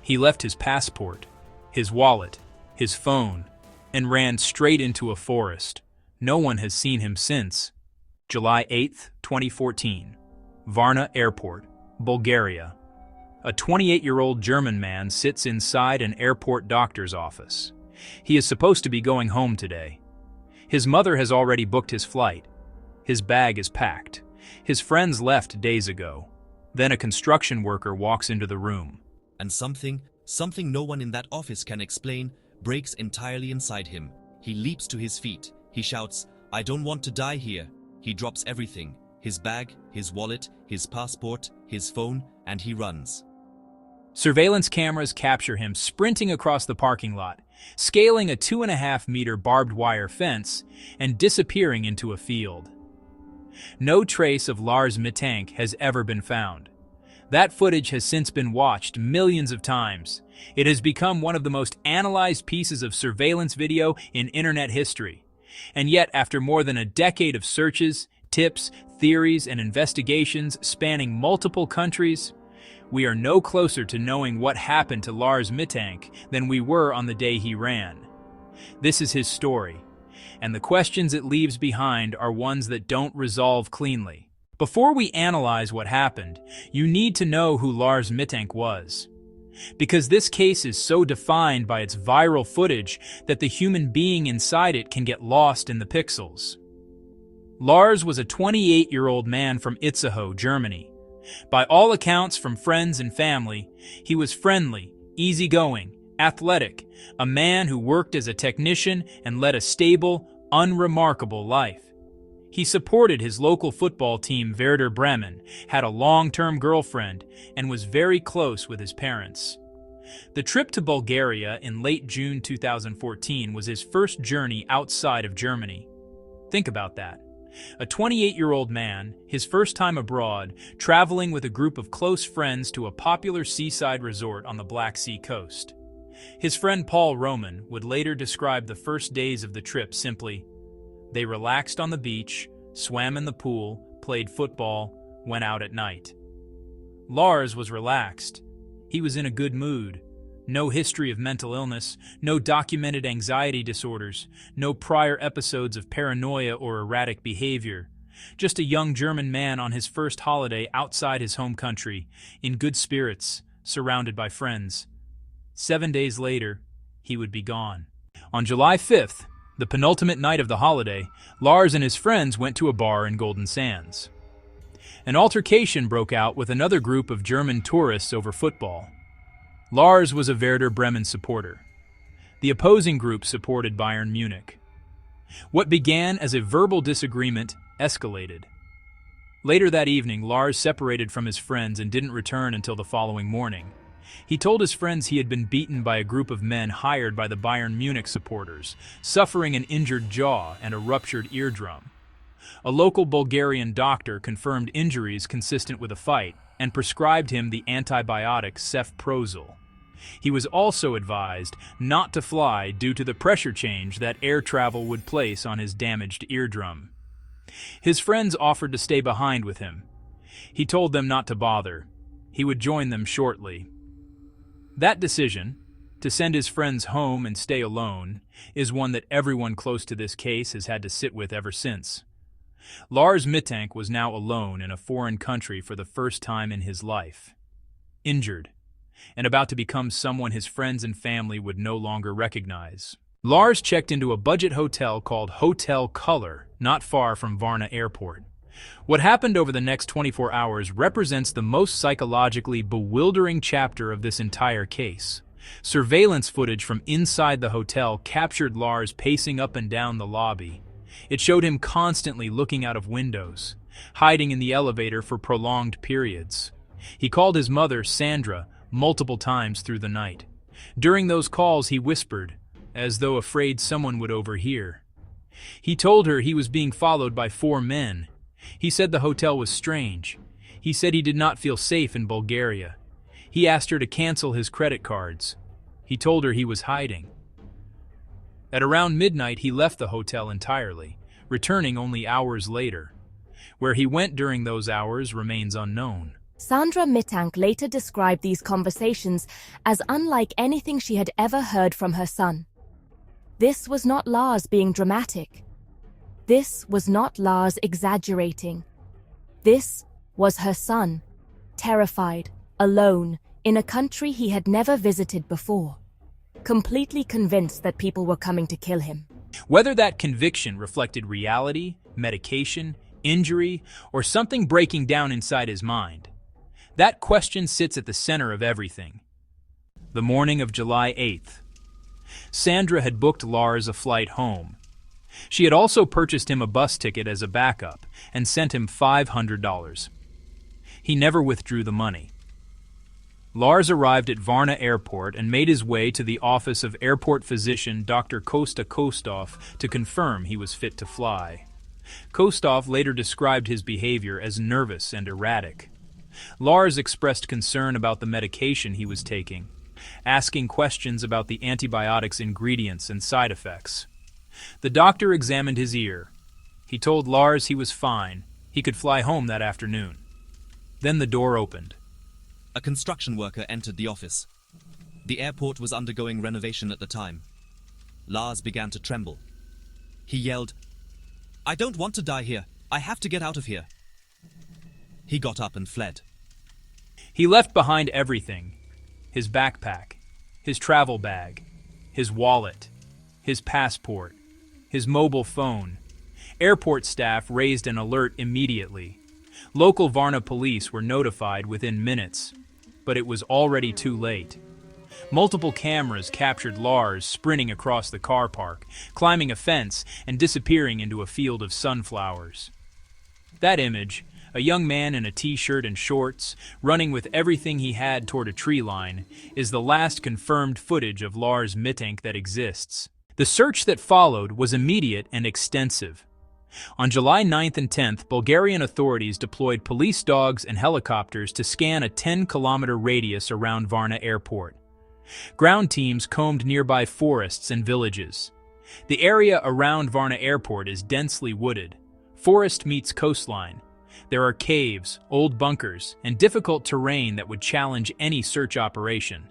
He left his passport, his wallet, his phone, and ran straight into a forest. No one has seen him since. July 8, 2014. Varna Airport, Bulgaria. A 28-year-old German man sits inside an airport doctor's office. He is supposed to be going home today. His mother has already booked his flight. His bag is packed. His friends left days ago. Then a construction worker walks into the room. And something no one in that office can explain, breaks entirely inside him. He leaps to his feet. He shouts, "I don't want to die here." He drops everything, his bag, his wallet, his passport, his phone, and he runs. Surveillance cameras capture him sprinting across the parking lot, scaling a 2.5-meter barbed wire fence, and disappearing into a field. No trace of Lars Mittank has ever been found. That footage has since been watched millions of times. It has become one of the most analyzed pieces of surveillance video in internet history. And yet, after more than a decade of searches, tips, theories, and investigations spanning multiple countries, we are no closer to knowing what happened to Lars Mittank than we were on the day he ran. This is his story, and the questions it leaves behind are ones that don't resolve cleanly. Before we analyze what happened, you need to know who Lars Mittank was. Because this case is so defined by its viral footage that the human being inside it can get lost in the pixels. Lars was a 28-year-old man from Itzehoe, Germany. By all accounts from friends and family, he was friendly, easygoing, athletic, a man who worked as a technician and led a stable, unremarkable life. He supported his local football team Werder Bremen, had a long-term girlfriend, and was very close with his parents. The trip to Bulgaria in late June 2014 was his first journey outside of Germany. Think about that. A 28-year-old man, his first time abroad, traveling with a group of close friends to a popular seaside resort on the Black Sea coast. His friend Paul Roman would later describe the first days of the trip simply, "They relaxed on the beach, swam in the pool, played football, went out at night." Lars was relaxed. He was in a good mood. No history of mental illness, no documented anxiety disorders, no prior episodes of paranoia or erratic behavior. Just a young German man on his first holiday outside his home country, in good spirits, surrounded by friends. 7 days later, he would be gone. On July 5th, the penultimate night of the holiday, Lars and his friends went to a bar in Golden Sands. An altercation broke out with another group of German tourists over football. Lars was a Werder Bremen supporter. The opposing group supported Bayern Munich. What began as a verbal disagreement escalated. Later that evening, Lars separated from his friends and didn't return until the following morning. He told his friends he had been beaten by a group of men hired by the Bayern Munich supporters, suffering an injured jaw and a ruptured eardrum. A local Bulgarian doctor confirmed injuries consistent with a fight and prescribed him the antibiotic cefprozil. He was also advised not to fly due to the pressure change that air travel would place on his damaged eardrum. His friends offered to stay behind with him. He told them not to bother. He would join them shortly. That decision, to send his friends home and stay alone, is one that everyone close to this case has had to sit with ever since. Lars Mittank was now alone in a foreign country for the first time in his life. Injured, and about to become someone his friends and family would no longer recognize. Lars checked into a budget hotel called Hotel Color, not far from Varna Airport. What happened over the next 24 hours represents the most psychologically bewildering chapter of this entire case. Surveillance footage from inside the hotel captured Lars pacing up and down the lobby. It showed him constantly looking out of windows, hiding in the elevator for prolonged periods. He called his mother, Sandra, multiple times through the night. During those calls, he whispered, as though afraid someone would overhear. He told her he was being followed by 4 men. He said the hotel was strange. He said he did not feel safe in Bulgaria. He asked her to cancel his credit cards. He told her he was hiding. At around midnight, he left the hotel entirely, returning only hours later. Where he went during those hours remains unknown. Sandra Mittank later described these conversations as unlike anything she had ever heard from her son. This was not Lars being dramatic. This was not Lars exaggerating. This was her son, terrified, alone, in a country he had never visited before, completely convinced that people were coming to kill him. Whether that conviction reflected reality, medication, injury, or something breaking down inside his mind, that question sits at the center of everything. The morning of July 8th. Sandra had booked Lars a flight home. She had also purchased him a bus ticket as a backup and sent him $500. He never withdrew the money. Lars arrived at Varna Airport and made his way to the office of airport physician Dr. Kosta Kostov to confirm he was fit to fly. Kostov later described his behavior as nervous and erratic. Lars expressed concern about the medication he was taking, asking questions about the antibiotics' ingredients and side effects. The doctor examined his ear. He told Lars he was fine. He could fly home that afternoon. Then the door opened. A construction worker entered the office. The airport was undergoing renovation at the time. Lars began to tremble. He yelled, "I don't want to die here. I have to get out of here." He got up and fled. He left behind everything: his backpack, his travel bag, his wallet, his passport, his mobile phone. Airport staff raised an alert immediately. Local Varna police were notified within minutes, but it was already too late. Multiple cameras captured Lars sprinting across the car park, climbing a fence, and disappearing into a field of sunflowers. That image, a young man in a t-shirt and shorts, running with everything he had toward a tree line, is the last confirmed footage of Lars Mittank that exists. The search that followed was immediate and extensive. On July 9th and 10th, Bulgarian authorities deployed police dogs and helicopters to scan a 10-kilometer radius around Varna Airport. Ground teams combed nearby forests and villages. The area around Varna Airport is densely wooded. Forest meets coastline. There are caves, old bunkers, and difficult terrain that would challenge any search operation.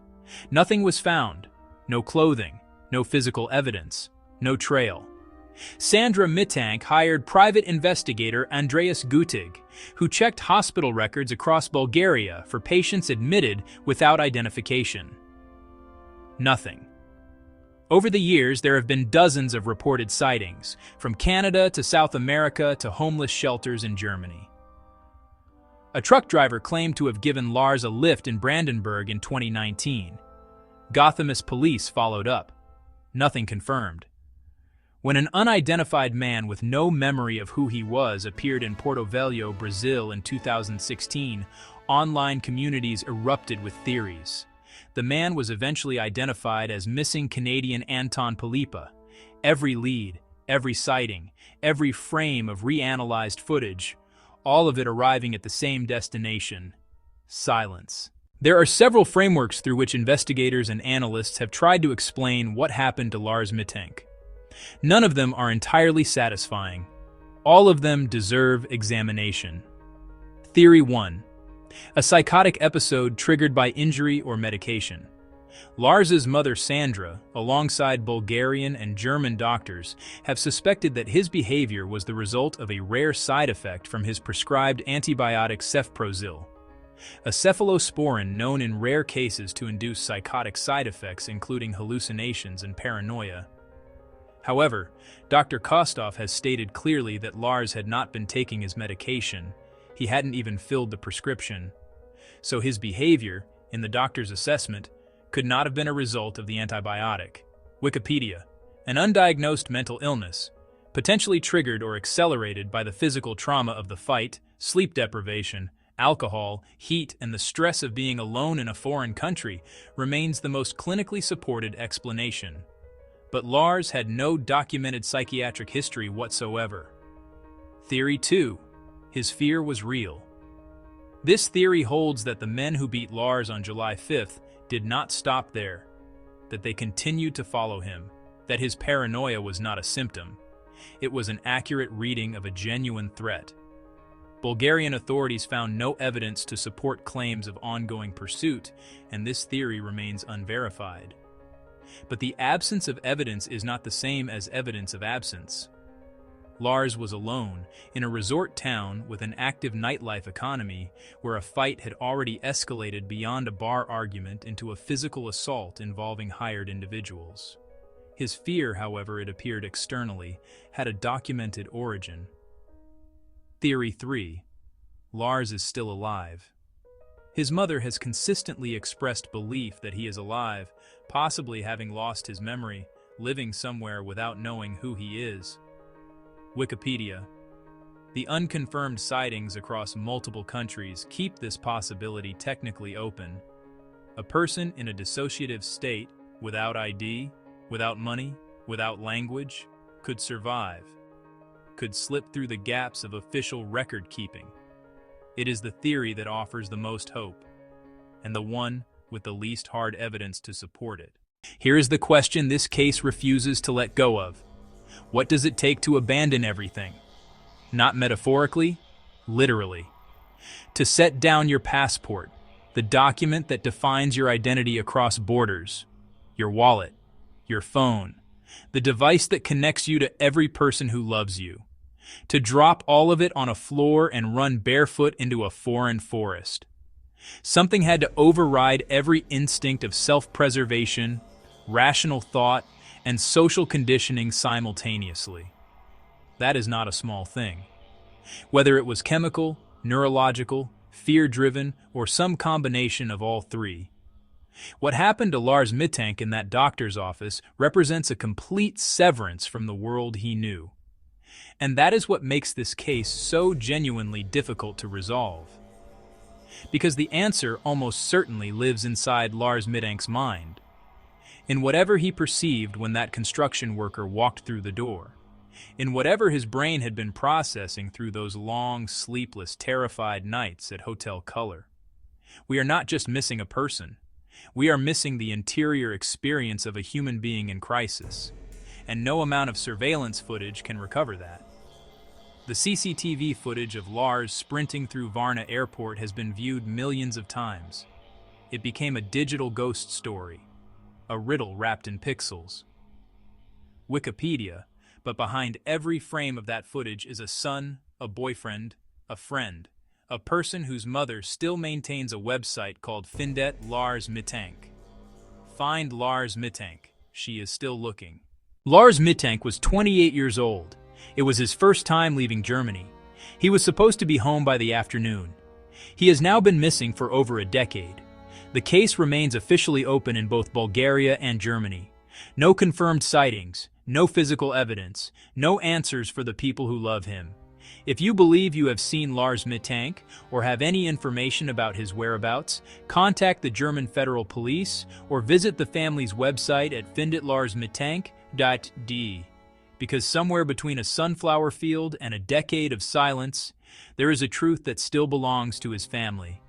Nothing was found. No clothing, no physical evidence, no trail. Sandra Mittank hired private investigator Andreas Gutig, who checked hospital records across Bulgaria for patients admitted without identification. Nothing. Over the years, there have been dozens of reported sightings, from Canada to South America to homeless shelters in Germany. A truck driver claimed to have given Lars a lift in Brandenburg in 2019. Gothamist police followed up. Nothing confirmed. When an unidentified man with no memory of who he was appeared in Porto Velho, Brazil in 2016, online communities erupted with theories. The man was eventually identified as missing Canadian Anton Polipa. Every lead, every sighting, every frame of reanalyzed footage, all of it arriving at the same destination: silence. There are several frameworks through which investigators and analysts have tried to explain what happened to Lars Mittank. None of them are entirely satisfying. All of them deserve examination. Theory 1. A psychotic episode triggered by injury or medication. Lars's mother Sandra, alongside Bulgarian and German doctors, have suspected that his behavior was the result of a rare side effect from his prescribed antibiotic cefprozil, a cephalosporin known in rare cases to induce psychotic side effects including hallucinations and paranoia. However, Dr. Kostov has stated clearly that Lars had not been taking his medication. He hadn't even filled the prescription. So his behavior, in the doctor's assessment, could not have been a result of the antibiotic. Wikipedia: an undiagnosed mental illness, potentially triggered or accelerated by the physical trauma of the fight, sleep deprivation, alcohol, heat, and the stress of being alone in a foreign country, remains the most clinically supported explanation. But Lars had no documented psychiatric history whatsoever. Theory 2. His fear was real. This theory holds that the men who beat Lars on July 5th did not stop there, that they continued to follow him, that his paranoia was not a symptom. It was an accurate reading of a genuine threat. Bulgarian authorities found no evidence to support claims of ongoing pursuit, and this theory remains unverified. But the absence of evidence is not the same as evidence of absence. Lars was alone, in a resort town with an active nightlife economy where a fight had already escalated beyond a bar argument into a physical assault involving hired individuals. His fear, however it appeared externally, had a documented origin. Theory 3. Lars is still alive. His mother has consistently expressed belief that he is alive, possibly having lost his memory, living somewhere without knowing who he is. Wikipedia. The unconfirmed sightings across multiple countries keep this possibility technically open. A person in a dissociative state, without ID, without money, without language, could survive, could slip through the gaps of official record-keeping. It is the theory that offers the most hope, and the one with the least hard evidence to support it. Here is the question this case refuses to let go of. What does it take to abandon everything? Not metaphorically, literally. To set down your passport, the document that defines your identity across borders, your wallet, your phone, the device that connects you to every person who loves you. To drop all of it on a floor and run barefoot into a foreign forest. Something had to override every instinct of self-preservation, rational thought, and social conditioning simultaneously. That is not a small thing. Whether it was chemical, neurological, fear-driven, or some combination of all three. What happened to Lars Mittank in that doctor's office represents a complete severance from the world he knew. And that is what makes this case so genuinely difficult to resolve. Because the answer almost certainly lives inside Lars Mittank's mind. In whatever he perceived when that construction worker walked through the door. In whatever his brain had been processing through those long, sleepless, terrified nights at Hotel Color. We are not just missing a person. We are missing the interior experience of a human being in crisis. And no amount of surveillance footage can recover that. The CCTV footage of Lars sprinting through Varna Airport has been viewed millions of times. It became a digital ghost story. A riddle wrapped in pixels. Wikipedia, but behind every frame of that footage is a son, a boyfriend, a friend, a person whose mother still maintains a website called Findet Lars Mittank. Find Lars Mittank. She is still looking. Lars Mittank was 28 years old. It was his first time leaving Germany. He was supposed to be home by the afternoon. He has now been missing for over a decade. The case remains officially open in both Bulgaria and Germany. No confirmed sightings, no physical evidence, no answers for the people who love him. If you believe you have seen Lars Mittank or have any information about his whereabouts, contact the German Federal Police or visit the family's website at findetlarsmittank.de. Because somewhere between a sunflower field and a decade of silence, there is a truth that still belongs to his family.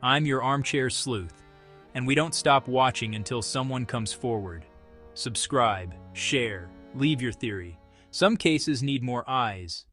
I'm your Armchair Sleuth, and we don't stop watching until someone comes forward. Subscribe, share, leave your theory. Some cases need more eyes,